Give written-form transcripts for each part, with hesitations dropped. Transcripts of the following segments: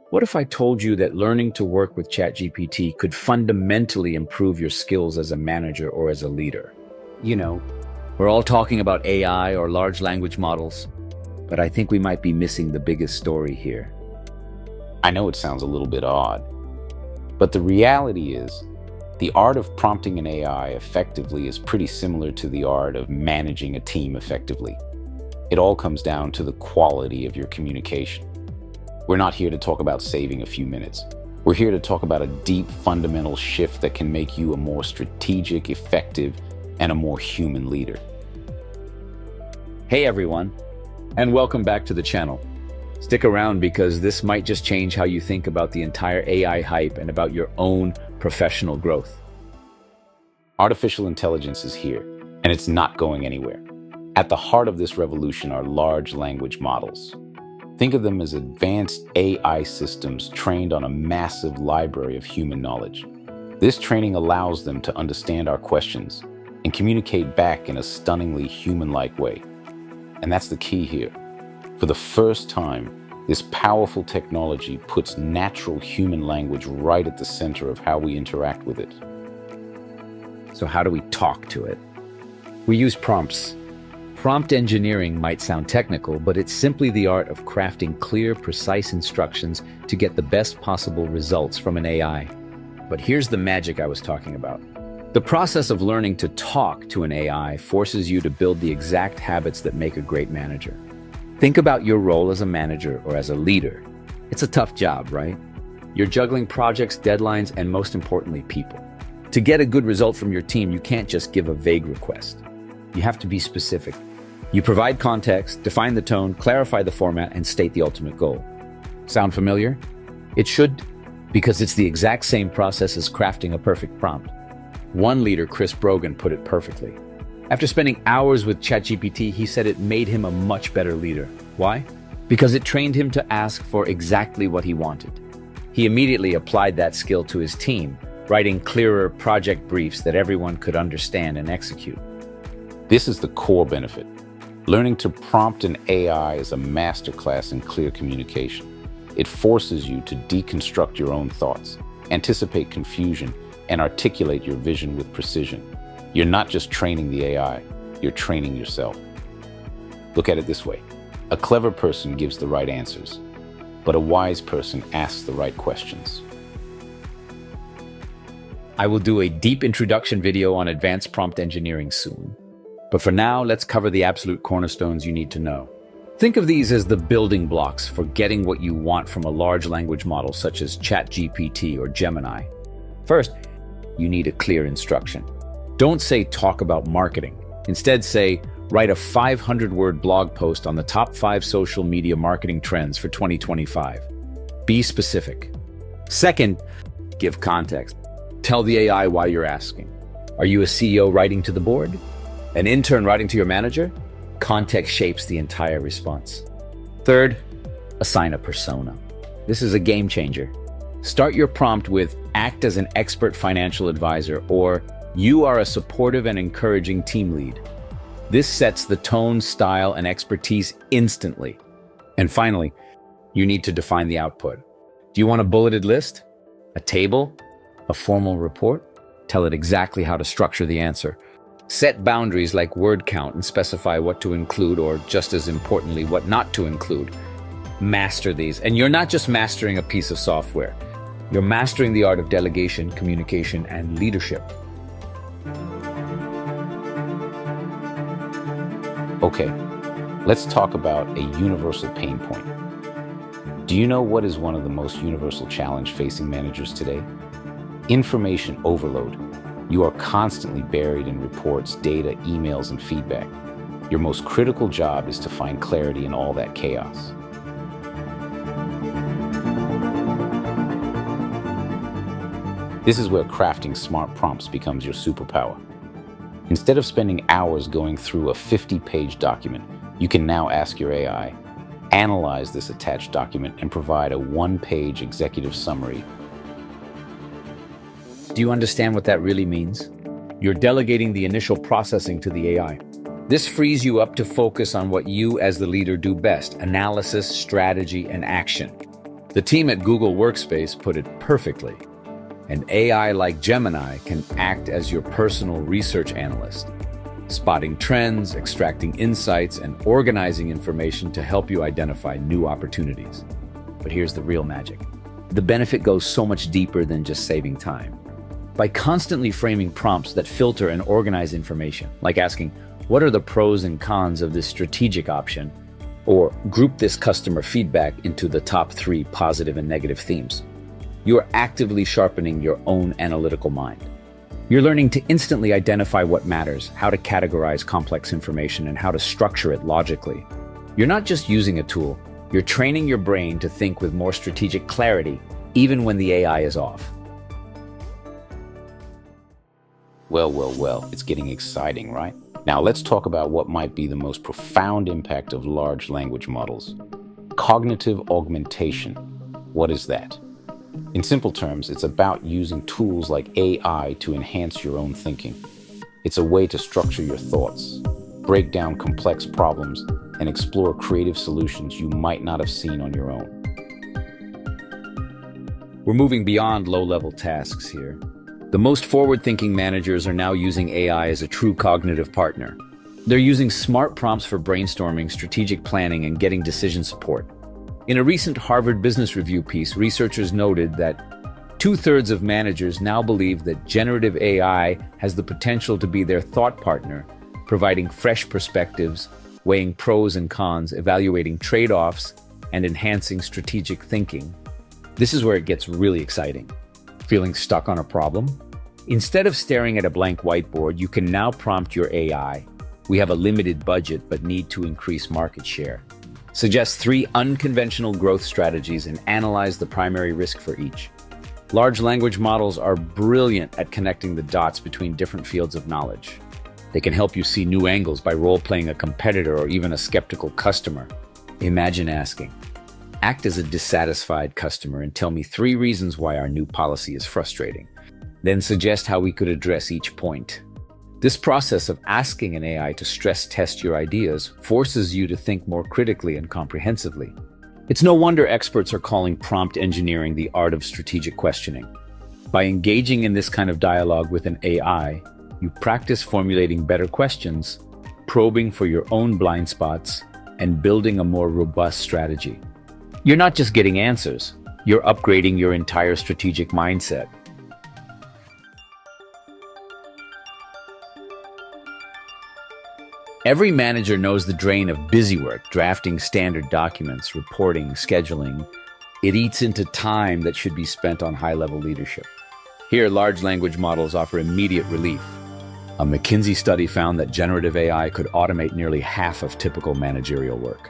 What if I told you that learning to work with ChatGPT could fundamentally improve your skills as a manager or as a leader? You know, we're all talking about AI or large language models, but I think we might be missing the biggest story here. I know it sounds a little bit odd, but the reality is the art of prompting an AI effectively is pretty similar to the art of managing a team effectively. It all comes down to the quality of your communication. We're not here to talk about saving a few minutes. We're here to talk about a deep fundamental shift that can make you a more strategic, effective, and a more human leader. Hey everyone, and welcome back to the channel. Stick around because this might just change how you think about the entire AI hype and about your own professional growth. Artificial intelligence is here, and it's not going anywhere. At the heart of this revolution are large language models. Think of them as advanced AI systems trained on a massive library of human knowledge. This training allows them to understand our questions and communicate back in a stunningly human-like way. And that's the key here. For the first time, this powerful technology puts natural human language right at the center of how we interact with it. So how do we talk to it? We use prompts. Prompt engineering might sound technical, but it's simply the art of crafting clear, precise instructions to get the best possible results from an AI. But here's the magic I was talking about. The process of learning to talk to an AI forces you to build the exact habits that make a great manager. Think about your role as a manager or as a leader. It's a tough job, right? You're juggling projects, deadlines, and most importantly, people. To get a good result from your team, you can't just give a vague request. You have to be specific. You provide context, define the tone, clarify the format, and state the ultimate goal. Sound familiar? It should, because it's the exact same process as crafting a perfect prompt. One leader, Chris Brogan, put it perfectly. After spending hours with ChatGPT, he said it made him a much better leader. Why? Because it trained him to ask for exactly what he wanted. He immediately applied that skill to his team, writing clearer project briefs that everyone could understand and execute. This is the core benefit. Learning to prompt an AI is a masterclass in clear communication. It forces you to deconstruct your own thoughts, anticipate confusion, and articulate your vision with precision. You're not just training the AI, you're training yourself. Look at it this way. A clever person gives the right answers, but a wise person asks the right questions. I will do a deep introduction video on advanced prompt engineering soon. But for now, let's cover the absolute cornerstones you need to know. Think of these as the building blocks for getting what you want from a large language model such as ChatGPT or Gemini. First, you need a clear instruction. Don't say talk about marketing. Instead say, write a 500-word blog post on the top 5 social media marketing trends for 2025. Be specific. Second, give context. Tell the AI why you're asking. Are you a CEO writing to the board? An intern writing to your manager? Context shapes the entire response. Third, assign a persona. This is a game changer. Start your prompt with act as an expert financial advisor or you are a supportive and encouraging team lead. This sets the tone, style, and expertise instantly. And finally, you need to define the output. Do you want a bulleted list? A table? A formal report? Tell it exactly how to structure the answer. Set boundaries like word count and specify what to include or, just as importantly, what not to include. Master these. And you're not just mastering a piece of software. You're mastering the art of delegation, communication, and leadership. Okay, let's talk about a universal pain point. Do you know what is one of the most universal challenges facing managers today? Information overload. You are constantly buried in reports, data, emails, and feedback. Your most critical job is to find clarity in all that chaos. This is where crafting smart prompts becomes your superpower. Instead of spending hours going through a 50-page document, you can now ask your AI, analyze this attached document, and provide a one-page executive summary. Do you understand what that really means? You're delegating the initial processing to the AI. This frees you up to focus on what you as the leader do best: analysis, strategy, and action. The team at Google Workspace put it perfectly. An AI like Gemini can act as your personal research analyst, spotting trends, extracting insights, and organizing information to help you identify new opportunities. But here's the real magic. The benefit goes so much deeper than just saving time. By constantly framing prompts that filter and organize information, like asking, what are the pros and cons of this strategic option? Or group this customer feedback into the top 3 positive and negative themes. You are actively sharpening your own analytical mind. You're learning to instantly identify what matters, how to categorize complex information, and how to structure it logically. You're not just using a tool, you're training your brain to think with more strategic clarity, even when the AI is off. Well, it's getting exciting, right? Now let's talk about what might be the most profound impact of large language models. Cognitive augmentation. What is that? In simple terms, it's about using tools like AI to enhance your own thinking. It's a way to structure your thoughts, break down complex problems, and explore creative solutions you might not have seen on your own. We're moving beyond low-level tasks here. The most forward-thinking managers are now using AI as a true cognitive partner. They're using smart prompts for brainstorming, strategic planning, and getting decision support. In a recent Harvard Business Review piece, researchers noted that 2/3 of managers now believe that generative AI has the potential to be their thought partner, providing fresh perspectives, weighing pros and cons, evaluating trade-offs, and enhancing strategic thinking. This is where it gets really exciting. Feeling stuck on a problem? Instead of staring at a blank whiteboard, you can now prompt your AI. We have a limited budget but need to increase market share. Suggest 3 unconventional growth strategies and analyze the primary risk for each. Large language models are brilliant at connecting the dots between different fields of knowledge. They can help you see new angles by role-playing a competitor or even a skeptical customer. Imagine asking, act as a dissatisfied customer and tell me 3 reasons why our new policy is frustrating. Then suggest how we could address each point. This process of asking an AI to stress test your ideas forces you to think more critically and comprehensively. It's no wonder experts are calling prompt engineering the art of strategic questioning. By engaging in this kind of dialogue with an AI, you practice formulating better questions, probing for your own blind spots, and building a more robust strategy. You're not just getting answers, you're upgrading your entire strategic mindset. Every manager knows the drain of busywork, drafting standard documents, reporting, scheduling. It eats into time that should be spent on high-level leadership. Here, large language models offer immediate relief. A McKinsey study found that generative AI could automate nearly half of typical managerial work.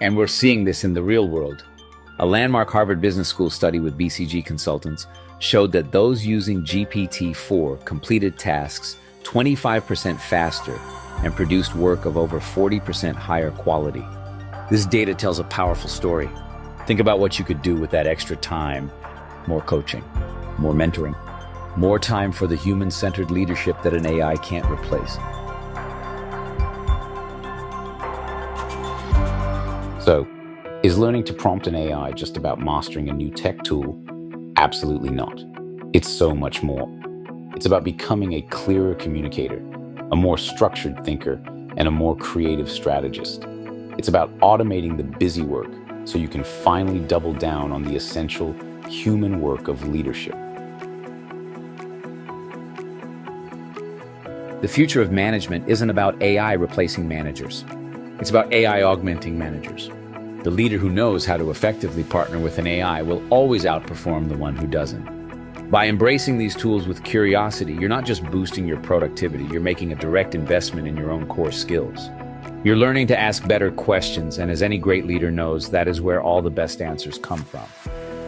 And we're seeing this in the real world. A landmark Harvard Business School study with BCG consultants showed that those using GPT-4 completed tasks 25% faster and produced work of over 40% higher quality. This data tells a powerful story. Think about what you could do with that extra time. More coaching, more mentoring, more time for the human-centered leadership that an AI can't replace. So, is learning to prompt an AI just about mastering a new tech tool? Absolutely not. It's so much more. It's about becoming a clearer communicator, a more structured thinker, and a more creative strategist. It's about automating the busy work so you can finally double down on the essential human work of leadership. The future of management isn't about AI replacing managers. It's about AI augmenting managers. The leader who knows how to effectively partner with an AI will always outperform the one who doesn't. By embracing these tools with curiosity, you're not just boosting your productivity, you're making a direct investment in your own core skills. You're learning to ask better questions, and as any great leader knows, that is where all the best answers come from.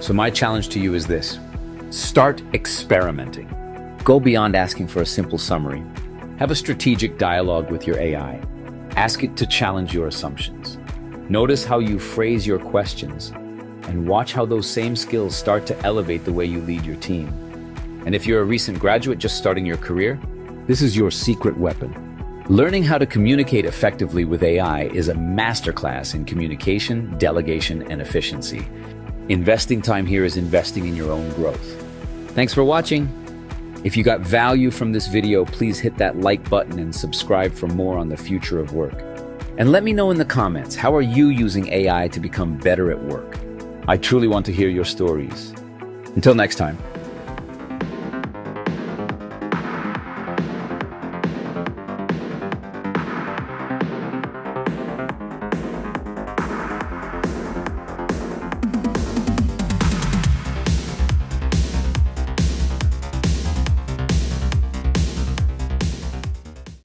So my challenge to you is this: start experimenting. Go beyond asking for a simple summary. Have a strategic dialogue with your AI. Ask it to challenge your assumptions. Notice how you phrase your questions, and watch how those same skills start to elevate the way you lead your team. And if you're a recent graduate just starting your career, this is your secret weapon. Learning how to communicate effectively with AI is a masterclass in communication, delegation, and efficiency. Investing time here is investing in your own growth. Thanks for watching. If you got value from this video, please hit that like button and subscribe for more on the future of work. And let me know in the comments, how are you using AI to become better at work? I truly want to hear your stories. Until next time.